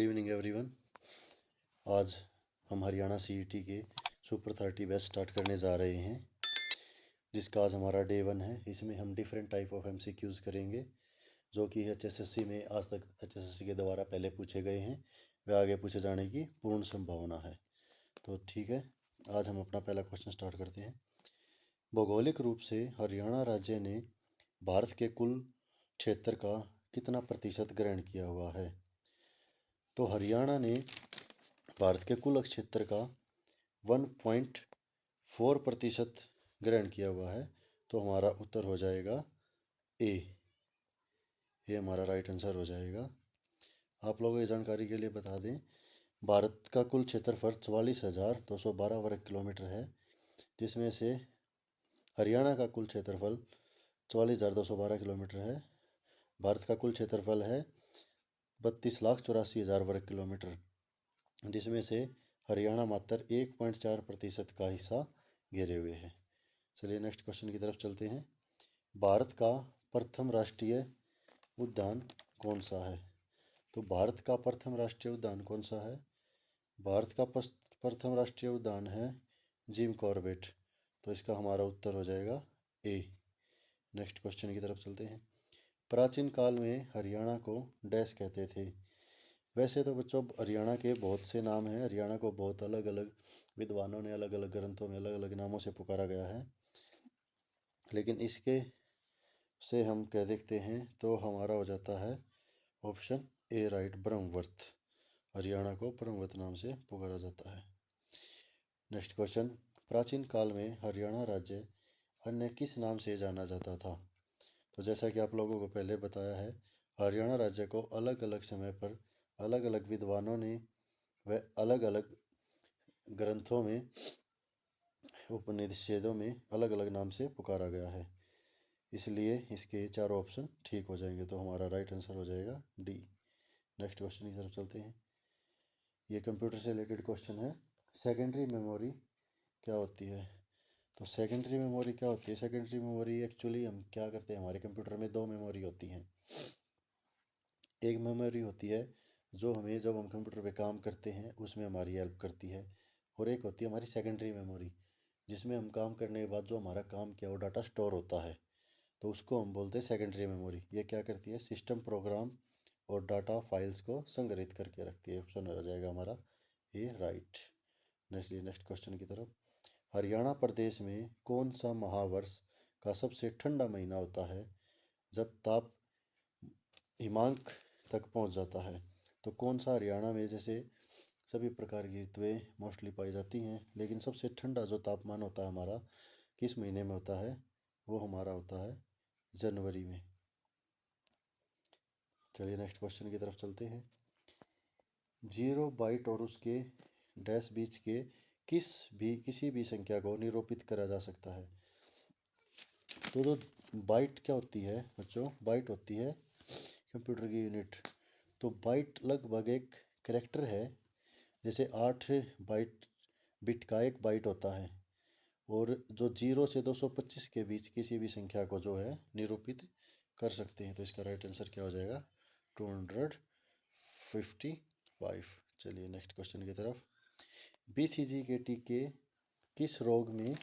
Good evening everyone. आज हम Haryana CET के सुपर 30 बैच स्टार्ट करने जा रहे हैं, जिसका आज हमारा डे 1 है। इसमें हम डिफरेंट टाइप ऑफ एमसीक्यूज़ करेंगे जो कि एचएसएससी में आज तक एचएसएससी के द्वारा पहले पूछे गए हैं, वे आगे पूछे जाने की पूर्ण संभावना है। तो ठीक है, आज हम अपना पहला क्वेश्चन स्टार्ट करते हैं। भौगोलिक रूप से हरियाणा राज्य ने भारत के कुल क्षेत्र का कितना प्रतिशत ग्रहण किया हुआ है? तो हरियाणा ने भारत के कुल क्षेत्र का 1.4% ग्रहण किया हुआ है। तो हमारा उत्तर हो जाएगा ए। ये हमारा राइट आंसर हो जाएगा। आप लोगों की जानकारी के लिए बता दें, भारत का कुल क्षेत्रफल 44,212 वर्ग किलोमीटर है, जिसमें से हरियाणा का कुल क्षेत्रफल 44,212 किलोमीटर है। भारत का कुल क्षेत्रफल है 32,84,000 वर्ग किलोमीटर, जिसमें से हरियाणा मात्र 1.4% का हिस्सा घेरे हुए है। चलिए नेक्स्ट क्वेश्चन की तरफ चलते हैं। भारत का प्रथम राष्ट्रीय उद्यान कौन सा है? तो भारत का प्रथम राष्ट्रीय उद्यान कौन सा है? भारत का प्रथम राष्ट्रीय उद्यान है जिम कॉर्बेट। तो इसका हमारा उत्तर हो जाएगा ए। नेक्स्ट क्वेश्चन की तरफ चलते हैं। प्राचीन काल में हरियाणा को डैश कहते थे? वैसे तो बच्चों हरियाणा के बहुत से नाम हैं। हरियाणा को बहुत अलग अलग विद्वानों ने अलग अलग ग्रंथों में अलग अलग नामों से पुकारा गया है, लेकिन इसके से हम कह देखते हैं तो हमारा हो जाता है option A right, Brahmavarta. Haryana को ब्रह्मवर्त नाम से पुकारा जाता है। नेक्स्ट क्वेश्चन, प्राचीन काल में हरियाणा राज्य अन्य किस नाम से जाना जाता था? तो जैसा कि आप लोगों को पहले बताया है, हरियाणा राज्य को अलग अलग समय पर अलग अलग विद्वानों ने व अलग अलग ग्रंथों में उपनिषदों में अलग अलग नाम से पुकारा गया है, इसलिए इसके चारों ऑप्शन ठीक हो जाएंगे। तो हमारा राइट आंसर हो जाएगा डी। नेक्स्ट क्वेश्चन की तरफ चलते हैं। ये कंप्यूटर से रिलेटेड क्वेश्चन है। सेकेंडरी मेमोरी क्या होती है? तो सेकेंडरी मेमोरी क्या होती है? सेकेंडरी मेमोरी एक्चुअली हम क्या करते हैं, हमारे कंप्यूटर में दो मेमोरी होती हैं। एक मेमोरी होती है जो हमें जब हम कंप्यूटर पे काम करते हैं उसमें हमारी हेल्प करती है, और एक होती है हमारी सेकेंडरी मेमोरी, जिसमें हम काम करने के बाद जो हमारा काम किया वो डाटा स्टोर होता है, तो उसको हम बोलते हैं सेकेंडरी मेमोरी। ये क्या करती है? सिस्टम प्रोग्राम और डाटा फाइल्स को संग्रहित करके रखती है। ऑप्शन हो जाएगा हमारा ए राइट। नेक्स्ट क्वेश्चन की तरफ। हरियाणा प्रदेश में कौन सा महावर्ष का सबसे ठंडा महीना होता है जब ताप हिमांक तक पहुंच जाता है? तो कौन सा हरियाणा में, जैसे सभी प्रकार की ऋतुएं मोस्टली पाई जाती हैं, लेकिन सबसे ठंडा जो तापमान होता है हमारा किस महीने में होता है? वो हमारा होता है जनवरी में। चलिए नेक्स्ट क्वेश्चन की तरफ चलते हैं। 0 बाइट और उसके डैश बीच के किसी भी संख्या को निरूपित करा जा सकता है? तो बाइट क्या होती है बच्चों? बाइट होती है कंप्यूटर की यूनिट। तो बाइट लगभग एक कैरेक्टर है। जैसे 8 बाइट बिट का एक बाइट होता है, और जो 0 से 225 के बीच किसी भी संख्या को जो है निरूपित कर सकते हैं। तो इसका राइट आंसर क्या हो जाएगा? 255। चलिए नेक्स्ट क्वेश्चन की तरफ। बीसीजी के टीके किस रोग में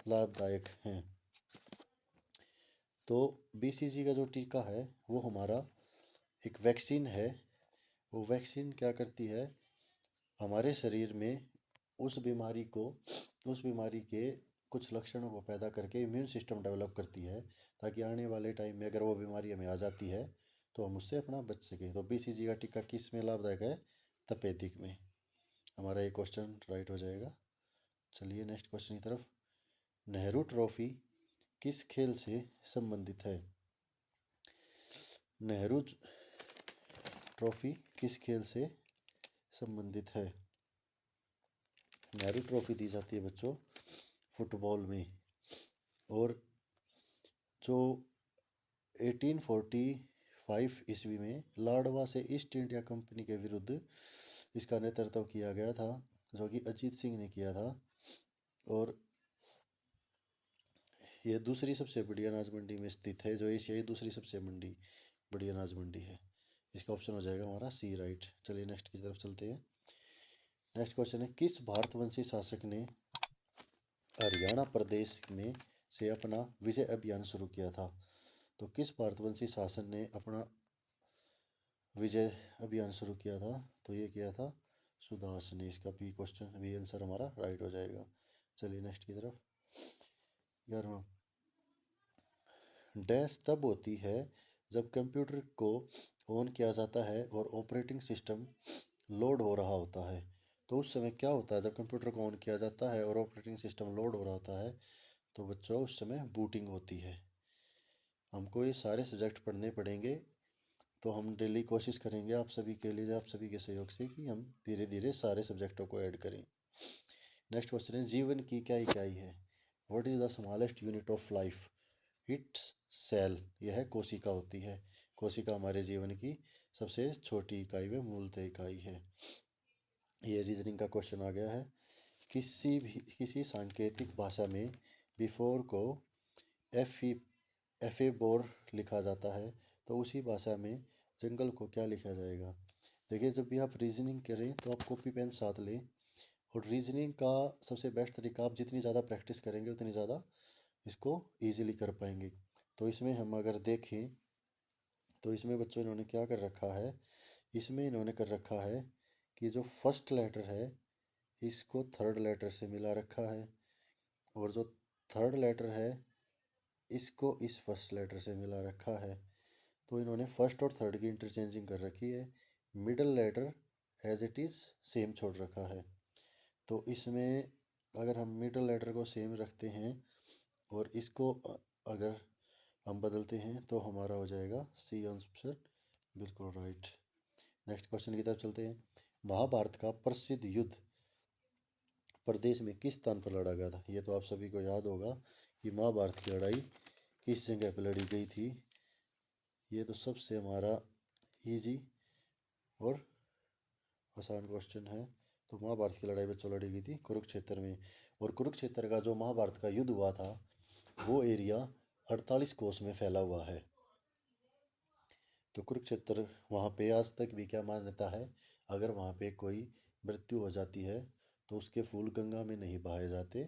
लाभदायक हैं? तो बीसीजी का जो टीका है वो हमारा एक वैक्सीन है। वो वैक्सीन क्या करती है, हमारे शरीर में उस बीमारी के कुछ लक्षणों को पैदा करके इम्यून सिस्टम डेवलप करती है, ताकि आने वाले टाइम में अगर वो बीमारी हमें आ जाती है तो हम उससे अपना बच सके। तो बीसीजी का टीका किस में लाभदायक है? तपेदिक में। हमारा ये क्वेश्चन राइट हो जाएगा। चलिए नेक्स्ट क्वेश्चन की तरफ। नेहरू ट्रॉफी किस खेल से संबंधित है? नेहरू ट्रॉफी किस खेल से संबंधित है? नेहरू ट्रॉफी दी जाती है बच्चों फुटबॉल में, और जो 1845 ईस्वी में लाडवा से ईस्ट इंडिया कंपनी के विरुद्ध इसका नेतृत्व किया गया था, जो कि अजीत सिंह ने किया था। और ये दूसरी सबसे बड़ी अनाज मंडी में स्थित है, जो एशिया की दूसरी सबसे बड़ी अनाज मंडी है। इसका ऑप्शन हो जाएगा हमारा सी, राइट। चलिए नेक्स्ट की तरफ चलते हैं। नेक्स्ट क्वेश्चन है, किस भारतवंशी शासक ने हरियाणा प्रदेश में से अपना विजय अभियान शुरू किया था? तो किस भारतवंशी शासक ने अपना विजय अभियान शुरू किया था? तो ये किया था सुदास ने। इसका भी क्वेश्चन भी आंसर हमारा राइट हो जाएगा। चलिए नेक्स्ट की तरफ। 11वां, डैश तब होती है जब कंप्यूटर को ऑन किया जाता है और ऑपरेटिंग सिस्टम लोड हो रहा होता है। तो उस समय क्या होता है जब कंप्यूटर को ऑन किया जाता है और ऑपरेटिंग सिस्टम लोड हो रहा होता है? तो बच्चों उस समय बूटिंग होती है। हमको ये सारे सब्जेक्ट पढ़ने पड़ेंगे, तो हम डेली कोशिश करेंगे आप सभी के लिए, आप सभी के सहयोग से, कि हम धीरे धीरे सारे सब्जेक्टों को ऐड करें। नेक्स्ट क्वेश्चन है, जीवन की क्या इकाई है? What is the smallest unit of life? It's cell. यह कोशिका होती है। कोशिका हमारे जीवन की सबसे छोटी इकाई व मूलतः इकाई है। ये रीजनिंग का क्वेश्चन आ गया है। किसी सांकेतिक भाषा में बिफोर को एफ ए बोर लिखा जाता है, तो उसी भाषा में जंगल को क्या लिखा जाएगा? देखिए, जब भी आप रीजनिंग करें तो आप कॉपी पेन साथ लें, और रीजनिंग का सबसे बेस्ट तरीका, आप जितनी ज़्यादा प्रैक्टिस करेंगे उतनी ज़्यादा इसको ईजिली कर पाएंगे। तो इसमें हम अगर देखें तो इसमें बच्चों इन्होंने क्या कर रखा है, इसमें इन्होंने कर रखा है कि जो फर्स्ट लेटर है इसको थर्ड लेटर से मिला रखा है, और जो थर्ड लेटर है इसको इस फर्स्ट लेटर से मिला रखा है। तो इन्होंने फर्स्ट और थर्ड की इंटरचेंजिंग कर रखी है। Middle letter as it is same छोड़ रखा है। तो इसमें अगर हम मिडल लेटर को सेम रखते हैं और इसको अगर हम बदलते हैं तो हमारा हो जाएगा सी आंसर, बिल्कुल राइट। नेक्स्ट क्वेश्चन की तरफ चलते हैं। महाभारत का प्रसिद्ध युद्ध प्रदेश में किस स्थान पर लड़ा गया था? ये तो आप सभी को याद होगा कि महाभारत की लड़ाई किस जगह पर लड़ी गई थी। ये तो सबसे हमारा इजी और आसान क्वेश्चन है। तो महाभारत की लड़ाई बच्चों लड़ी गई थी कुरुक्षेत्र में, और कुरुक्षेत्र का जो महाभारत का युद्ध हुआ था वो एरिया 48 कोस में फैला हुआ है। तो कुरुक्षेत्र वहाँ पे आज तक भी क्या मान्यता है, अगर वहाँ पे कोई मृत्यु हो जाती है तो उसके फूल गंगा में नहीं बहाए जाते।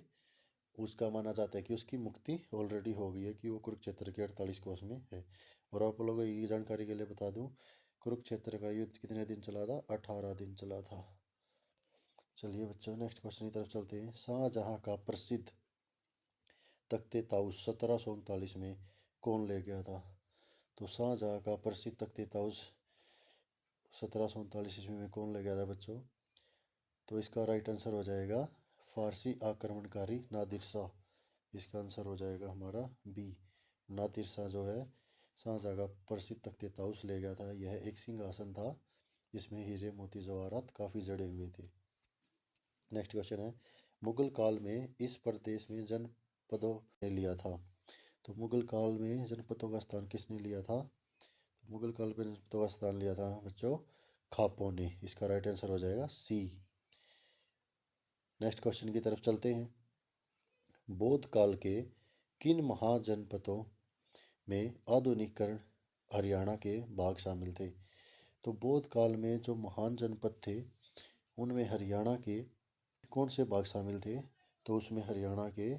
उसका माना जाता है कि उसकी मुक्ति ऑलरेडी हो गई है, कि वो कुरुक्षेत्र के 48 कोस में है। और आप लोगों को ये जानकारी के लिए बता दूं, कुरुक्षेत्र का युद्ध कितने दिन चला था? 18 दिन चला था। चलिए बच्चों नेक्स्ट क्वेश्चन की तरफ चलते हैं। शाहजहां का प्रसिद्ध तख्ते ताउस 1739 में कौन ले गया था? तो शाहजहां का प्रसिद्ध तख्ते ताउस 1739 ईस्वी में कौन ले गया था बच्चों? तो इसका राइट आंसर हो जाएगा फारसी आक्रमणकारी नादिर शाह। इसका आंसर हो जाएगा हमारा बी, नादिर शाह जो है शाहजहां का प्रसिद्ध तख्ते ताउस ले गया था। यह एक सिंहासन था जिसमें हीरे मोती जवाहरात काफ़ी जड़े हुए थे। नेक्स्ट क्वेश्चन है, मुगल काल में इस प्रदेश में जनपदों ने लिया था? तो मुगल काल में जनपदों का स्थान किसने लिया था? मुगल काल में जनपदों का स्थान लिया था बच्चों खापों ने। इसका राइट आंसर हो जाएगा सी। नेक्स्ट क्वेश्चन की तरफ चलते हैं। बौद्ध काल के किन महाजनपदों में आधुनिकीकरण हरियाणा के भाग शामिल थे? तो बौद्ध काल में जो महान जनपद थे उनमें हरियाणा के कौन से भाग शामिल थे? तो उसमें हरियाणा के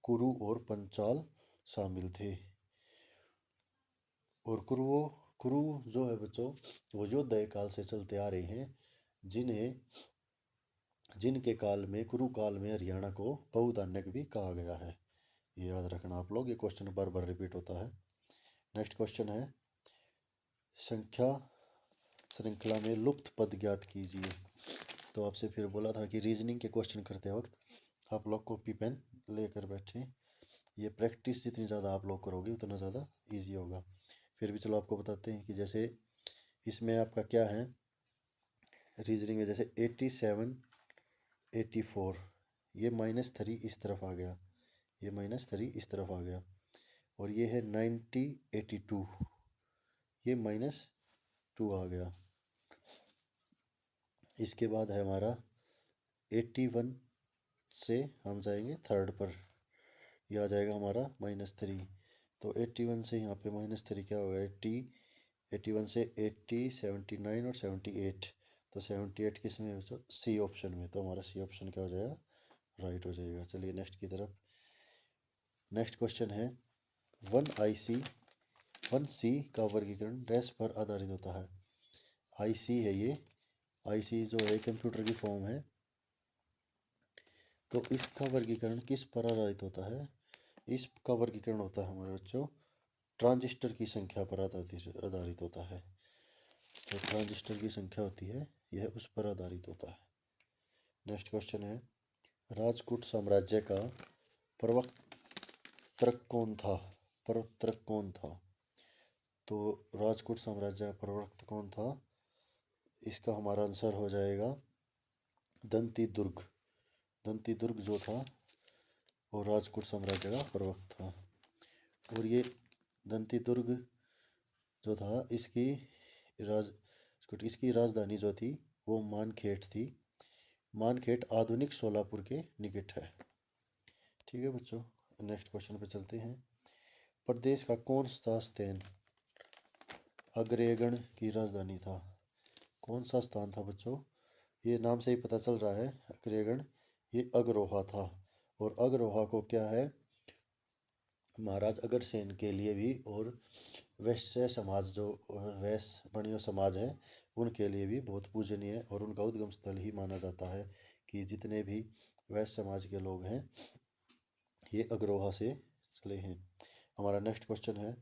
कुरु और पंचाल शामिल थे। और कुरु जो है बच्चों वो योद्धा काल से चलते आ रहे हैं, जिनके काल में कुरु काल में हरियाणा को बहुधान्यक भी कहा गया है। ये याद रखना आप लोग, ये क्वेश्चन बार बार रिपीट होता है। नेक्स्ट क्वेश्चन है, संख्या श्रृंखला में लुप्त पद ज्ञात कीजिए। तो आपसे फिर बोला था कि रीजनिंग के क्वेश्चन करते वक्त आप लोग कॉपी पेन लेकर बैठें। ये प्रैक्टिस जितनी ज़्यादा आप लोग करोगे उतना ज़्यादा इजी होगा। फिर भी चलो आपको बताते हैं कि जैसे इसमें आपका क्या है रीजनिंग में, जैसे 87 84, ये -3 इस तरफ आ गया, ये -3 इस तरफ आ गया, और ये है 90 82, ये -2 आ गया। इसके बाद है हमारा 81 से हम जाएंगे थर्ड पर, यह आ जाएगा हमारा -3। तो 81 से यहाँ पे -3 क्या होगा 80 81 से 80, 79 और 78। तो 78 किस में है बच्चों? सी ऑप्शन में। तो हमारा सी ऑप्शन क्या हो जाएगा? राइट हो जाएगा। चलिए नेक्स्ट की तरफ। नेक्स्ट क्वेश्चन है 1 सी का वर्गीकरण डैश पर आधारित होता है। IC है ये। IC जो है कंप्यूटर की फॉर्म है। तो इसका वर्गीकरण किस पर आधारित होता है? इसका वर्गीकरण होता है हमारे बच्चों ट्रांजिस्टर की संख्या पर आधारित होता है। तो ट्रांजिस्टर की संख्या होती है, यह उस पर आधारित होता है। नेक्स्ट क्वेश्चन है राजपूत साम्राज्य का प्रवर्तक कौन था? प्रवर्तक कौन था? तो राजपूत साम्राज्य का प्रवर्तक कौन था? इसका हमारा आंसर हो जाएगा दंती दुर्ग। दंती दुर्ग जो था वो राजपूत साम्राज्य का प्रवर्तक था। और ये दंती दुर्ग जो था इसकी राजधानी जो थी वो मानखेट थी। मानखेट आधुनिक सोलापुर के निकट है। ठीक है बच्चों, नेक्स्ट क्वेश्चन पे चलते हैं। प्रदेश का कौन सा स्थान अग्रगण की राजधानी था? कौन सा स्थान था बच्चों? ये नाम से ही पता चल रहा है अग्रगण, ये अग्रोहा था। और अग्रोहा को क्या है, महाराज अग्रसेन के लिए भी और वैश्य समाज जो वैश्य बनियों समाज है उनके लिए भी बहुत पूजनीय है और उनका उद्गम स्थल ही माना जाता है कि जितने भी वैश्य समाज के लोग हैं ये अग्रोहा से चले हैं। हमारा नेक्स्ट क्वेश्चन है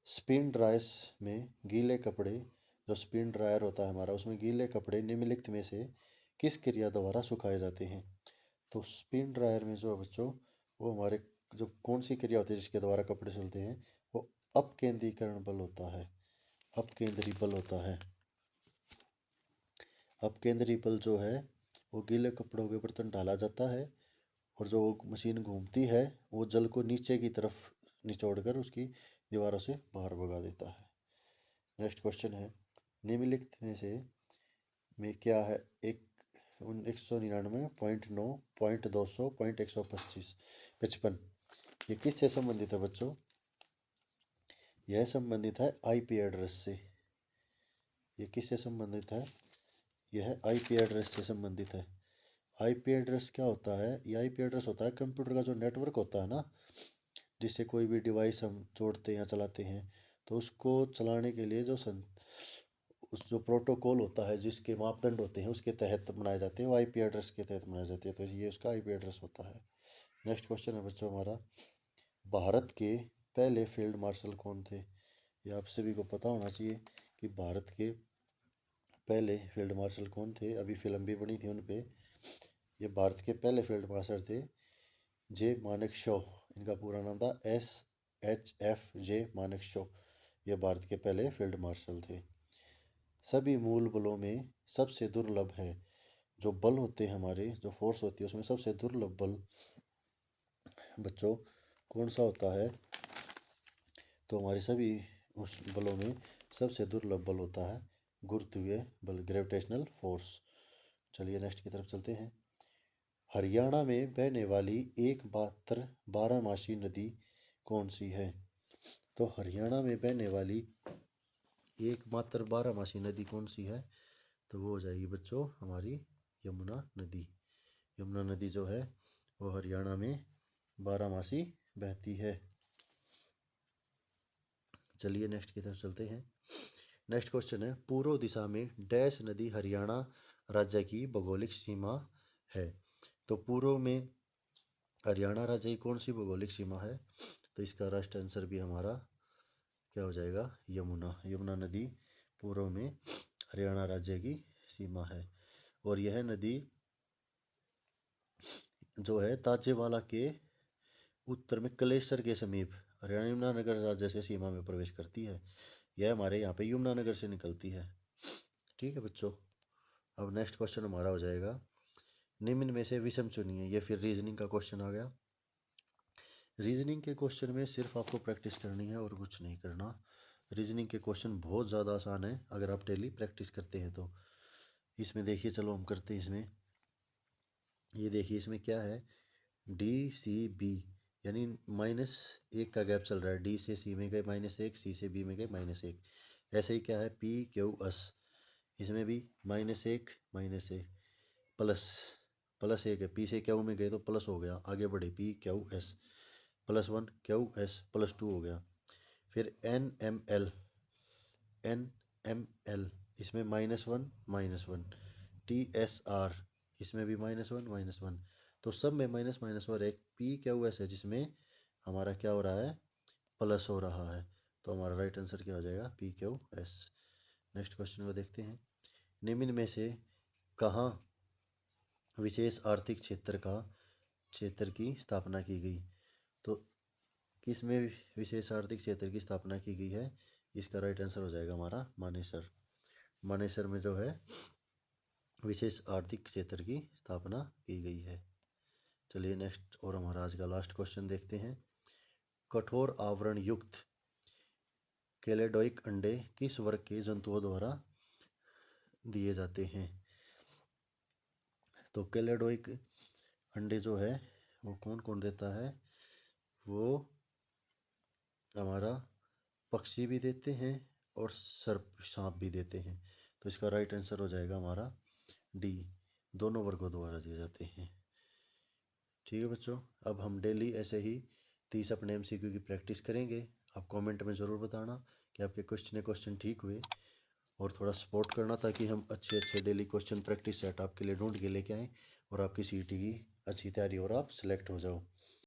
स्पिन ड्रायर्स में गीले कपड़े, जो स्पिन ड्रायर होता है हमारा उसमें गीले कपड़े निम्नलिखित में से किस क्रिया द्वारा सुखाए जाते हैं? तो स्पिन ड्रायर में जो है बच्चों वो हमारे जो कौन सी क्रिया होती है जिसके द्वारा कपड़े सुलते हैं, वो अपकेंद्रीकरण बल होता है। अपकेंद्री बल होता है। अपकेंद्री बल जो है वो गीले कपड़ों के बर्तन डाला जाता है और जो मशीन घूमती है वो जल को नीचे की तरफ निचोड़कर उसकी दीवारों से बाहर भगा देता है। नेक्स्ट क्वेश्चन है निम्नलिखित में से में क्या है 199, 0.9, 200, 125, 55 ये किससे संबंधित है बच्चों? यह संबंधित है IP एड्रेस से। ये किससे संबंधित है? यह IP एड्रेस से संबंधित है। IP एड्रेस क्या होता है? ये IP एड्रेस होता है कंप्यूटर का जो नेटवर्क होता है ना, जिससे कोई भी डिवाइस हम जोड़ते हैं या चलाते हैं तो उसको चलाने के लिए उस जो प्रोटोकॉल होता है जिसके मापदंड होते हैं उसके तहत बनाए जाते हैं, वो IP एड्रेस के तहत बनाए जाते हैं। तो ये उसका IP एड्रेस होता है। नेक्स्ट क्वेश्चन है बच्चों हमारा भारत के पहले फील्ड मार्शल कौन थे? ये आप सभी को पता होना चाहिए कि भारत के पहले फील्ड मार्शल कौन थे। अभी फिल्म भी बनी थी उन पे। ये भारत के पहले फील्ड मार्शल थे जे मानेकशॉ। इनका पूरा नाम था SHFJ मानेकशॉ। ये भारत के पहले फील्ड मार्शल थे। सभी मूल बलों में सबसे दुर्लभ है, जो बल होते हैं हमारे जो फोर्स होती है उसमें सबसे दुर्लभ बल बच्चों कौन सा होता है? तो हमारे सभी उस बलों में सबसे दुर्लभ बल होता है गुरुत्वीय बल, ग्रेविटेशनल फोर्स। चलिए नेक्स्ट की तरफ चलते हैं। हरियाणा में बहने वाली एकमात्र बारहमासी नदी कौन सी है? तो हरियाणा में बहने वाली एकमात्र बारहमासी नदी कौन सी है? तो वो हो जाएगी बच्चों हमारी यमुना नदी। यमुना नदी जो है वो हरियाणा में बारहमासी बहती है। चलिए नेक्स्ट की तरफ चलते हैं। नेक्स्ट क्वेश्चन है पूर्व दिशा में डैश नदी हरियाणा राज्य की भौगोलिक सीमा है? तो पूर्व में हरियाणा राज्य की कौन सी भौगोलिक सीमा है? तो इसका राइट आंसर भी हमारा क्या हो जाएगा? यमुना। यमुना नदी पूर्व में हरियाणा राज्य की सीमा है और यह नदी जो है ताजेवाला के उत्तर में कलेसर के समीप हरियाणा यमुनानगर राज्य से सीमा में प्रवेश करती है। यह हमारे यहाँ पे यमुनानगर से निकलती है। ठीक है बच्चों, अब नेक्स्ट क्वेश्चन हमारा हो जाएगा निम्न में से विषम चुनिए। ये फिर रीजनिंग का क्वेश्चन आ गया। रीजनिंग के क्वेश्चन में सिर्फ आपको प्रैक्टिस करनी है और कुछ नहीं करना। रीजनिंग के क्वेश्चन बहुत ज़्यादा आसान है अगर आप डेली प्रैक्टिस करते हैं तो। इसमें देखिए, चलो हम करते हैं इसमें। ये देखिए इसमें क्या है, DCB यानी -1 का गैप चल रहा है। D से C में गए -1, C से B में गए -1। ऐसे ही क्या है पी क्यू एस, इसमें भी -1 +1 है, पी से क्यू में गए तो प्लस हो गया, आगे बढ़े P Q S +1 Q S +2 हो गया। फिर एन एम एल इसमें -1 TSR इसमें भी -1 तो सब में माइनस माइनस, और एक पी क्यू एस है जिसमें हमारा क्या हो रहा है, प्लस हो रहा है। तो हमारा राइट आंसर क्या हो जाएगा, PQS। नेक्स्ट क्वेश्चन को देखते हैं। निम्न में से कहाँ विशेष आर्थिक क्षेत्र की स्थापना की गई? तो किस में विशेष आर्थिक क्षेत्र की स्थापना की गई है? इसका राइट आंसर हो जाएगा हमारा मानेसर। मानेसर में जो है विशेष आर्थिक क्षेत्र की स्थापना की गई है। चलिए नेक्स्ट और हमारा आज का लास्ट क्वेश्चन देखते हैं। कठोर आवरण युक्त कैलेडोइक अंडे किस वर्ग के जंतुओं द्वारा दिए जाते हैं? तो कैलेडोइक अंडे जो है वो कौन कौन देता है? वो हमारा पक्षी भी देते हैं और सांप भी देते हैं। तो इसका राइट आंसर हो जाएगा हमारा डी, दोनों वर्गों द्वारा दिए जाते हैं। ठीक है बच्चों, अब हम डेली ऐसे ही 30 अपने MCQ की प्रैक्टिस करेंगे। आप कमेंट में ज़रूर बताना कि आपके क्वेश्चन ठीक हुए, और थोड़ा सपोर्ट करना ताकि हम अच्छे डेली क्वेश्चन प्रैक्टिस सेट आपके लिए ढूंढ के लेके आएँ और आपकी CET की अच्छी तैयारी और आप सिलेक्ट हो जाओ।